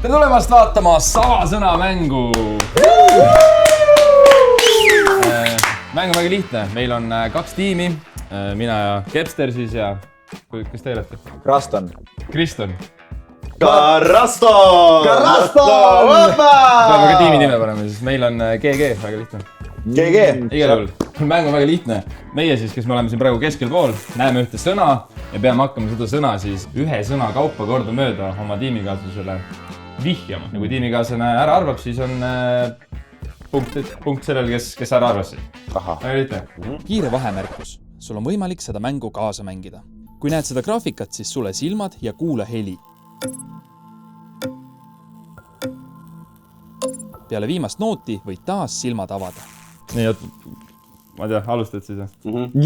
tere tulemast vaatama Salasõna-mängu. Mäng on väga lihtne. Meil on 2 tiimi. Mina ja Kepster siis ja... Kes te olete? Kraston. Kriston. Karaston! Peame ka tiimi nime panema, siis meil on GG, väga lihtne. GG. Igal juhul. Mäng on väga lihtne. Meie siis, kes me oleme siin praegu keskel pool, näeme ühte sõna ja peame hakkama seda sõna siis ühe sõna kaupa kordamööda oma tiimikaaslasele vihjama. Ja kui tiimikaaslane ära arvab, siis on punkt sellel, kes ära arvas. Väga lihtne. Kiire vahemärkus. Sul on võimalik seda mängu kaasa mängida. Kui näed seda graafikat, siis sule silmad ja kuula heli. Peale viimast nooti võid taas silmad avada. Nii, ma tea, alustad siis.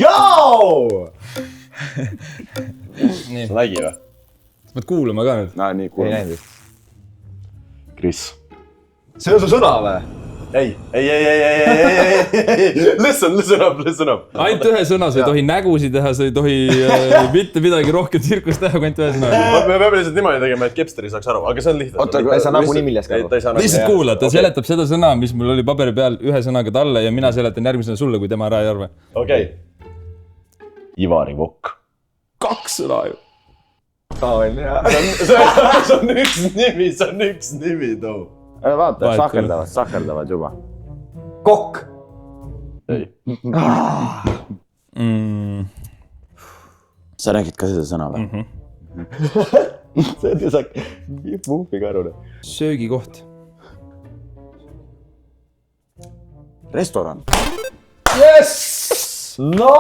Joo! Nii. Sa nägi või? Sa pead kuulama ka nüüd. Nii, kuulama. Kris. See on su sõna või? Ei. Listen up. Ainult ühe sõna, sa ei tohi nägusid teha, sa ei tohi mitte midagi rohkem tsirkust teha, kui ainult ühe sõna. Me peame lihtsalt niimoodi tegema, et Kepster ei saaks aru, aga see on lihtne. Oota, ei saa nagunii millestki aru. Lihtsalt kuula, ta seletab seda sõna, mis mul oli paberi peal ühe sõnaga talle ja mina seletan järgmisena sulle, kui tema ära ei arve. Okei. Ivari Vokk. 2 sõna ju. See on üks nimi too. Vaata, sahkerdavad juba. Kokk! Ei. Sa räägid ka seda sõna või? See on ju sa vumpi karune. Söögikoht. Restoran. Yes! No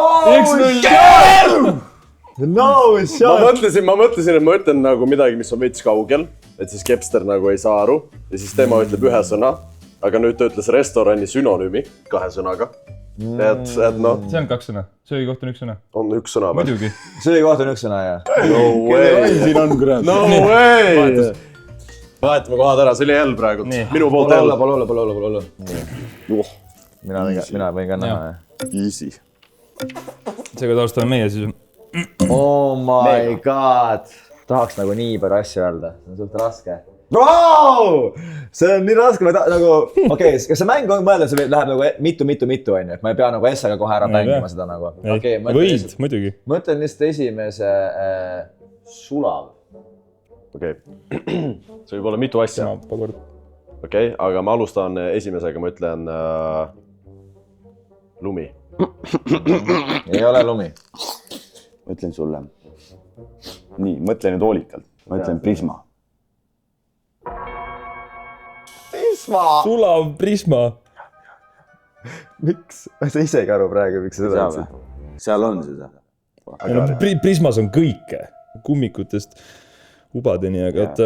shot! Ma mõtlesin, et ma ütlen nagu midagi, mis on veits kaugel, et siis Kepster nagu ei saa aru ja siis tema ütleb ühe sõna, aga nüüd ta ütles restorani sünonüümi 2 sõnaga. Et noh. See on 2 sõna. Söögikoht on 1 sõna. On 1 sõna või? Muidugi. Söögikoht on 1 sõna, jah. No way! Siin on, kurat. No way! Vahetame kohad ära, see oli hell praegu. Minu poolt hell. Pole olla. Mina võin ka näha. Easy. Seega taustame meie siis. Oh my god. Tahaks nagu nii palju asju öelda. See on suht raske. Wow! See on nii raske, nagu, okei, kas see mäng on mõelda, see läheb nagu mitu, on ju, et ma ei pea nagu S-aga kohe ära mängima seda nagu. Võid, muidugi. Mõtlen lihtsalt esimese Sulav. Okei, see võib olla mitu asja. Okei, aga ma alustan esimesega, ma ütlen lumi. Ei ole lumi. Ma ütlen sulle. Nii, mõtle nüüd hoolikalt. Ma ütlen Prisma. Sulav Prisma. Miks? Sa isegi aru praegu, miks sa seda ütlesid? Seal on seda. Prismas on kõike. Kummikutest ubadeni, aga et...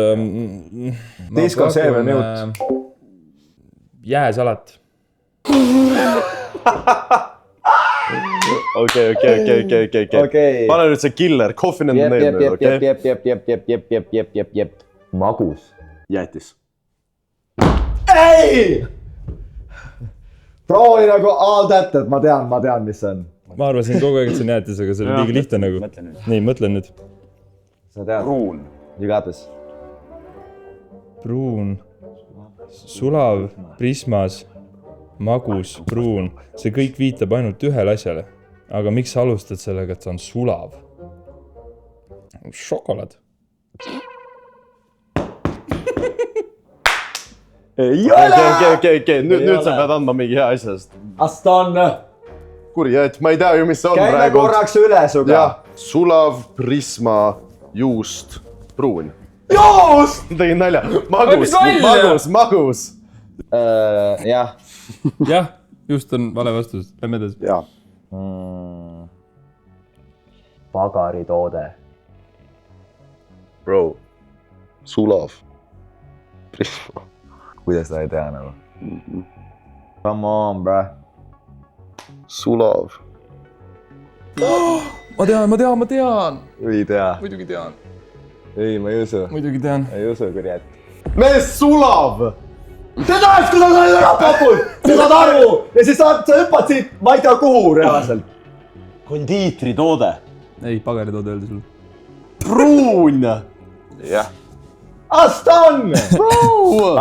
Diskonserve minut. Jääsalat. Okei. Pane nüüd see killer, coffin and nail nüüd, okei? Jep. Magus. Jäätis. Ei! Proovi nagu all that, et ma tean, mis see on. Ma arvasin kogu aeg, et see on jäätis, aga see oli liiga lihtne nagu. Nii, mõtlen nüüd. Sa tead? Pruun. Igates. Pruun. Sulav, Prismas, magus, pruun. See kõik viitab ainult ühele asjale. Aga miks sa alustad sellega, et see on sulav? Šokolaad. Okei, nüüd sa pead andma mingi hea asjast. Aston! Kuri, et ma ei tea ju, mis see on praegu. Käime korraks üle suga. Sulav, Prisma, juust, pruun. Juust! Tegin nalja. Magus. Jah. Jah, just on vale vastus. Lähme edasi. Jaa. Pagaritoode. Bro, Sulav, Prisma. Kuidas ta ei tea nagu? Come on, bro. Sulav. Ma tean. Ei tea. Muidugi tean. Ei, ma ei usu. Muidugi tean. Ei usu, kurjad. Mees Sulav! Te tahaks, kui sa saad ära papud! Sa saad aru! Ja siis sa hüppad siit, ma ei tea kuhu reaalselt. Kondiitritoode. Ei, pagaritoode öeldi sulle. Pruun! Jah. Aston!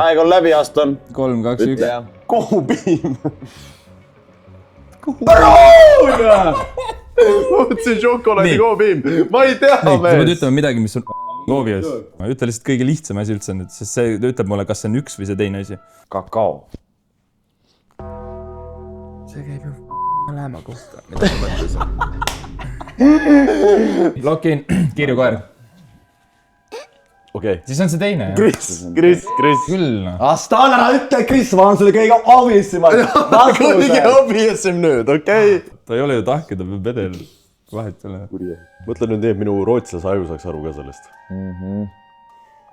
aeg on läbi, Aston. 3, 2, 1. Kohupiim. Mõtlesin šokolaadi kohupiim. Ma ei tea, sa pead mees. ütlema midagi, mis on koovias. Ma ütle lihtsalt kõige lihtsam asi üldse nüüd, sest see ütleb mulle, kas see on üks või see teine asi. Kakao. See käib ju lääma kohta. Lokin, kirju koer. Okei. Siis on see teine. Kris. Küll. Astan, ära ütle, Kris, ma olen sulle kõige obissimad. Kõige obvioussem nüüd, okei. Ta ei ole ju tahke, ta peab vedel. Vahet ei ole. Mõtle nüüd nii, et minu rootslase aju saaks aru ka sellest.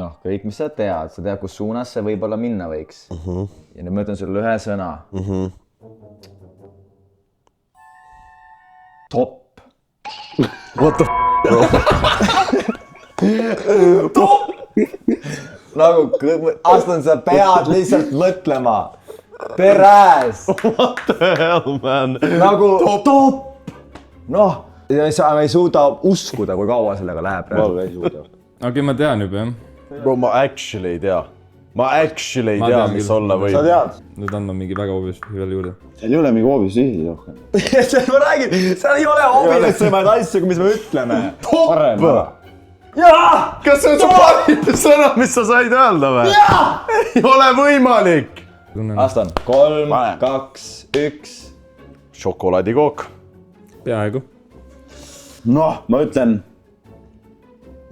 Noh, kõik, mis sa tead, kus suunas see võib-olla minna võiks. Ja nüüd ma ütlen sulle ühe sõna. Top. What the Nagu, Aston, sa pead lihtsalt mõtlema. Peräs. What the hell, man? Nagu top. Noh, ma ei suuda uskuda, kui kaua sellega läheb. Ma ei suuda. Okei, ma tean juba, jah. Bro, ma actually ei tea. Ma actually ei tea, mis olla võib. Sa tead? Nüüd andma mingi väga obvious veel juurde. Seal ei ole mingi hoobis ühis rohkem. Ma räägin, seal ei ole obviousemaid asju, mis me ütleme. Top! Jaa! Kas see on su parim sõna, mis sa said öelda või? Ei ole võimalik! Aston, 3, 2, 1. Šokolaadikook. Peaaegu. Noh, ma ütlen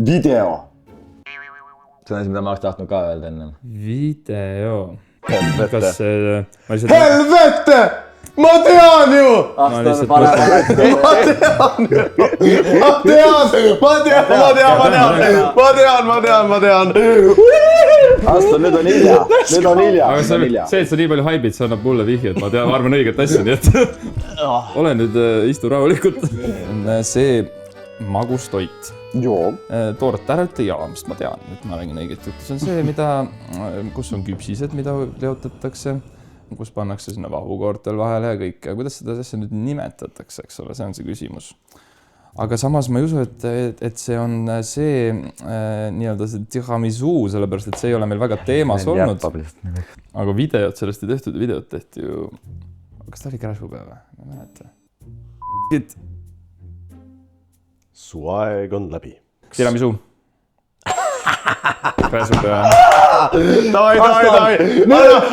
video. See on asi, mida ma oleks tahtnud ka öelda enne. Video. Kas see... Helvete! Ma tean ju! Aston, Ma tean. Aston, nüüd on hilja. Aga see, et sa nii palju haibid, see annab mulle vihje, et ma arvan õiget asja, nii et ole nüüd, istu rahulikult. See magus toit. Joo. Toorelt äralt ja jaamist, ma tean, et ma räägin õiget juttu. See on see, kus on küpsised, mida leotatakse, kus pannakse sinna vahukoortel vahele ja kõik. Kuidas seda asja nüüd nimetatakse, eks ole, see on see küsimus. Aga samas ma ei usu, et see on see nii-öelda see tiramisu, sellepärast, et see ei ole meil väga teemas olnud. Aga videot sellest ei tehtud, videot tehti ju... Kas ta oli Kräsupäev või? Ma ei mäleta. Su aeg on läbi. Tiramisu. Kräsupäev. Davai.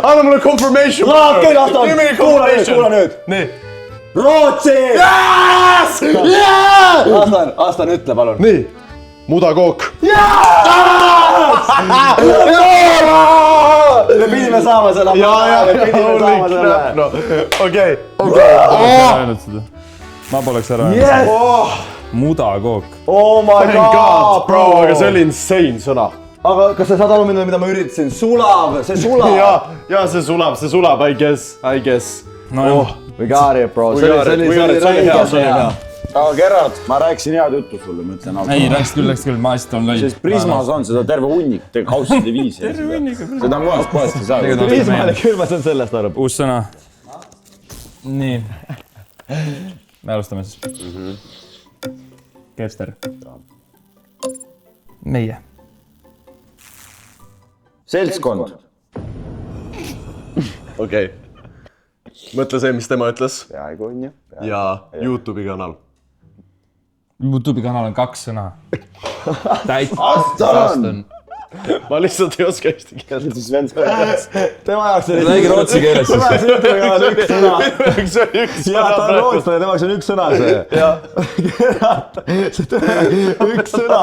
Anna mulle confirmation. Okei, Aston, kuula nüüd. Nii. Rootsi! Yes! Aston, ütle palun. Nii. Mudakook. Me pidime saama selle. Okei. Ma poleks ära mudakook. Oh my god, bro, aga see oli insane sõna. Aga kas sa saad aru, mida ma üritasin? See sulab. Ja see sulab, I guess. We got it, bro. See oli hea. Aga Gerard, ma rääkisin head juttu sulle, ma ütlen. Ei, läks küll, ma hästi on lõi. Sest Prismas on seda terve hunnik, kauside viisi. Seda on kohast ei saa. Prismale küll ma saan sellest aru. Uus sõna. Nii. Me alustame siis. Kepster. Meie. Seltskond. Okei. Mõtle see, mis tema ütles. Peaaegu on ju. Ja YouTube'i kanal. YouTube'i kanal on 2 sõna. Aston! Ma lihtsalt ei oska eesti keelt. Tema jaoks oli... Räägi rootsi keeles siis. YouTube'i kanal 1 sõna. Üks on üks Ja ta on rootslane, tema jaoks on 1 sõna see. Üks sõna.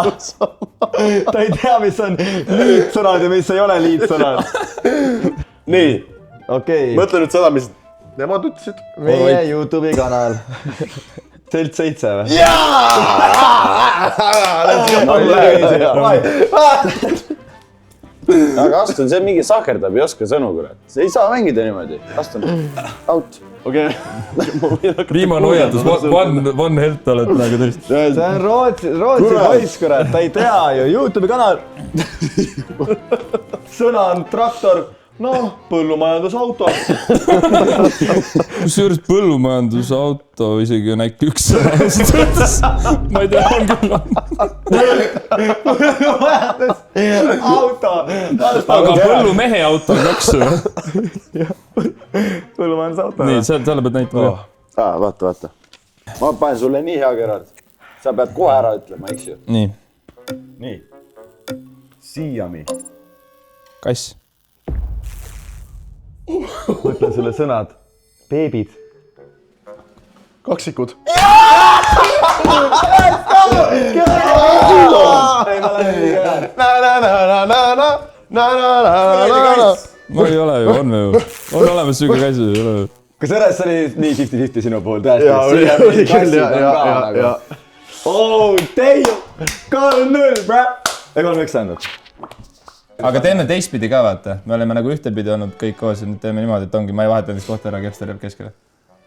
Ta ei tea, mis on liitsõnad ja mis ei ole liitsõnad. Nii. Okei. Mõtle nüüd seda, mis nemad ütlesid. Meie YouTube'i kanal. Selts 7 või? Aga Aston, see mingi sahkerdab, ei oska sõnu, kurat. See ei saa mängida niimoodi. Aston, out. Okei. Viimane hoiatus, one health oled nagu tõesti. See on Rootsi poiss, kurat, ta ei tea ju. YouTube'i kanal. Sõna on traktor, noh, põllumajandusauto. Kusjuures põllumajandusauto isegi on äkki üks sõna. Ma ei tea, on küll. Põllumajandusauto. Aga põllumehe auto on kaks sõna. Põllumajandusauto. Nii, selle pead näitama. Vaata. Ma panen sulle nii hea, Gerard. Sa pead kohe ära ütlema, eks ju? Nii. Siiami. Kass. Mõtlen sulle sõnad. Beebid. Kaksikud. Ma ei ole ju, on ju. On olemas süge kass. Kas see oli nii 50-50 sinu puhul? Jaa, oli küll, ja. Oh, damn! 3-0, bro! Ei 3-1 tähendab. Aga teeme teistpidi ka, vaata. Me oleme nagu ühtepidi olnud kõik koos ja nüüd teeme niimoodi, et ongi, ma ei vaheta näiteks kohta ära, Kepster jääb keskele.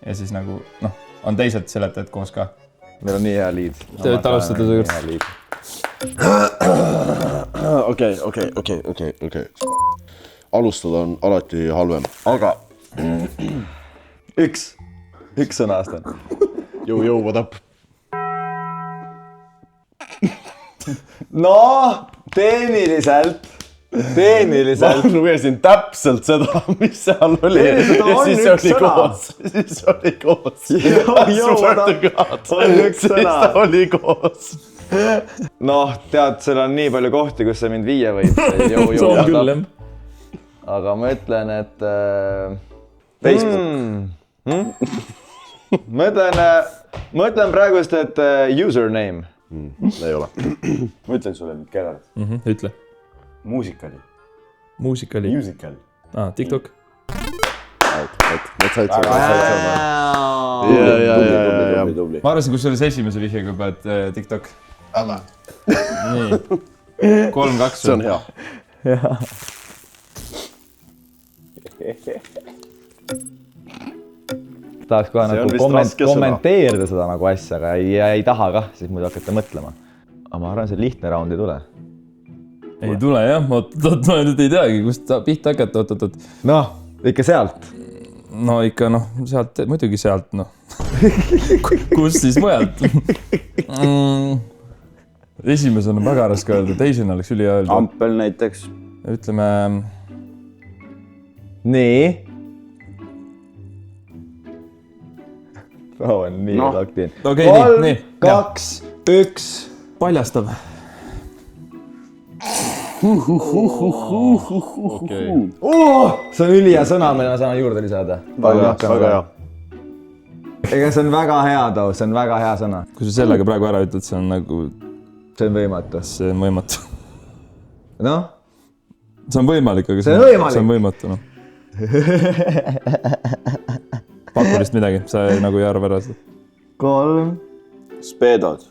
Ja siis nagu, noh, on teised seletajad koos ka. Meil on nii hea liid. Te võite alustada see kord. Okei. Alustada on alati halvem, aga... Üks sõna aastan. Jõu, what up? No, tehniliselt. Ma lugesin täpselt seda, mis seal oli. Ja siis oli koos. Ta oli koos. Noh, tead, seal on nii palju kohti, kus sa mind viia võib. See on küll, jah. Aga ma ütlen, et... Facebook. Ma ütlen praegust, et username. Ei ole. Ma ütlen sulle nüüd, Gerard. Ütle. Muusikali. Musical. TikTok. Need said seda. Tubli. Ma arvasin, kus see oli esimese vihjega juba, et TikTok. Nii. 3-2. See on hea. Tahaks kohe nagu kommenteerida seda nagu asja, aga ei taha kah, siis muidu hakata mõtlema. Aga ma arvan, see lihtne round ei tule. Ei tule jah, ma nüüd ei teagi, kust pihta hakata, oot. Noh, ikka sealt. No ikka noh, sealt, muidugi sealt noh. Kust siis mujalt? Esimesena on väga raske öelda, teisena oleks ülihea öelda. Ampel näiteks. Ütleme... Nii. Rao on nii laktiin. Okei, nii. 3, 2, 1. Paljastav. See on ülihea sõna, mille ma saan juurde lisada. Väga hea. Ega see on väga hea too, see on väga hea sõna. Kui sa sellega praegu ära ütled, see on nagu... See on võimatu. See on võimatu. Noh? See on võimalik, aga see on võimatu. No. Paku vist midagi, sa nagu ei arva ära seda. 3. Speedod.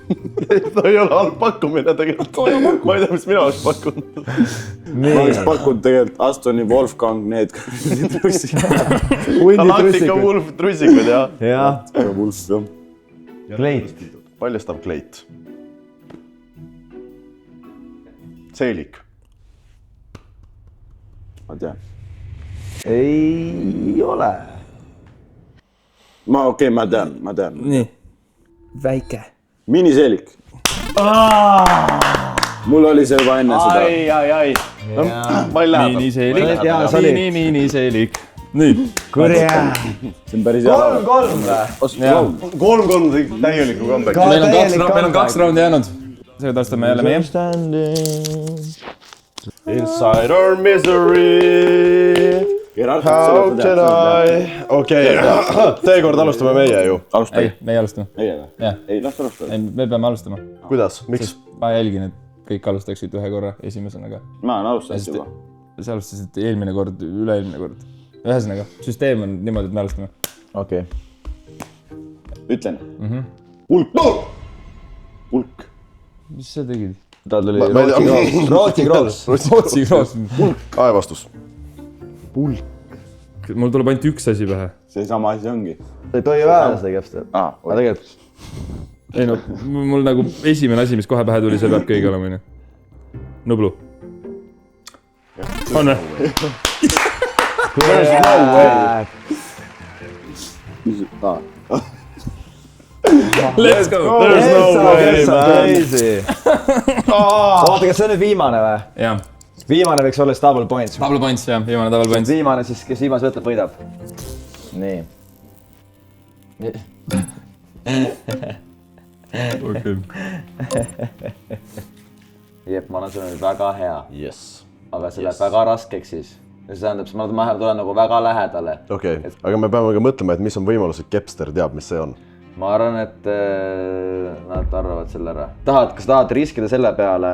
Ta ei ole halb pakkumine tegelikult. Ma ei tea, mis mina oleks pakkunud. Ma oleks pakkunud tegelikult Astoni Wolfgang need trussikud. Galactica Wolf trussikud, jah. Jah. Wolf, jah. Kleit. Paljastav kleit. Seelik. Ma tean. Ei ole. Ma tean. Nii. Väike. Miniseelik. Mul oli see juba enne seda. Ai. Ma ei lähe. Miniseelik. Nii. Kurja. See on päris hea. 3-3. 3-3 täieliku comeback. Meil on 2 raundi jäänud. See taastame jälle meie. Inside our misery. How can I? Okei, seekord alustame meie ju. Ei, me ei alustame. Meie või? Ei, las alustada. Ei, me peame alustama. Kuidas? Miks? Ma jälgin, et kõik alustaksid ühe korra esimesena ka. Ma olen alustanud juba. Sa alustasid eelmine kord, üle-eelmine kord. Ühesõnaga, süsteem on niimoodi, et me alustame. Okei. Ütlen. Pulk. Mis sa tegid? Ta tuli Rootsi Kroos. Aevastus. Mul tuleb ainult üks asi pähe. See sama asi ongi. Ta ei tohi vähe seda Kepster. Aga tegelikult. Ei no, mul nagu esimene asi, mis kohe pähe tuli, see peab kõige olema. Nublu. on või ? There's no way. Let's go! There's no way, man. oota , kas see on nüüd viimane või ? jah , viimane võiks olla siis double points . double points jah , viimane double points . viimane siis , kes viimase võtab , võidab . nii . okei . Jep , ma annan sulle nüüd väga hea , Yes. aga see läheb väga raskeks siis . ja see tähendab , ma tulen nagu väga lähedale . okei , aga me peame ka mõtlema , et mis on võimalus , et Kepster teab , mis see on . ma arvan , et nad arvavad selle ära . kas tahad riskida selle peale ,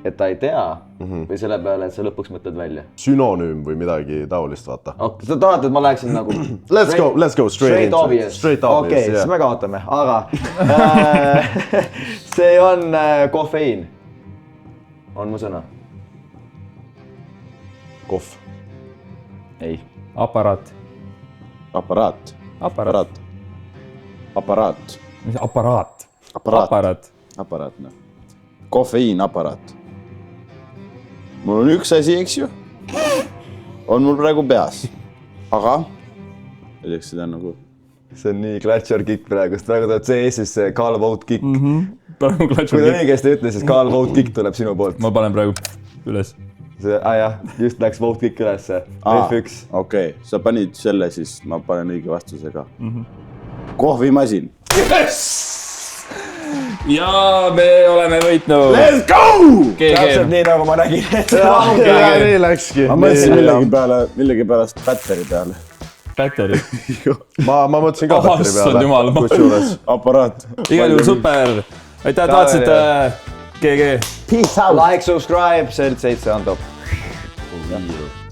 et ta ei tea või selle peale , et sa lõpuks mõtled välja ? Sünonüüm või midagi taolist , vaata . sa tahad , et ma läheksin nagu Let's go straight into it. obvious . Straight okei , obvious , siis jah . me kaotame , aga see on kofeiin . on mu sõna ? Kohv . ei . aparaat . Aparaat . aparaat . Aparaat . aparaat . Aparaat. aparaat . Aparaat , noh . Kofeiinaparaat . mul on üks asi , eks ju . on mul praegu peas . aga . ei tea , kas seda nagu . see on nii Klatšer kick praegu , sest praegu tuleb CS-is see Carl Vout kick . praegu kui klatšub ta . õigesti ütles , siis Carl Vout kick tuleb sinu poolt . ma panen praegu üles . see , jah , just läks Vout kick ülesse . F1 . okei , sa panid selle , siis ma panen õige vastuse ka . kohvimasin . ja me oleme võitnud . Let's go! täpselt nii , nagu ma nägin . nii läkski . ma mõtlesin millegipärast batteri peale . Battery . ma mõtlesin ka batteri issand peale . jumal , kusjuures . aparaat . igal juhul super . aitäh , et vaatasite . GG . Like , subscribe , Selt 7 on top . Viiru.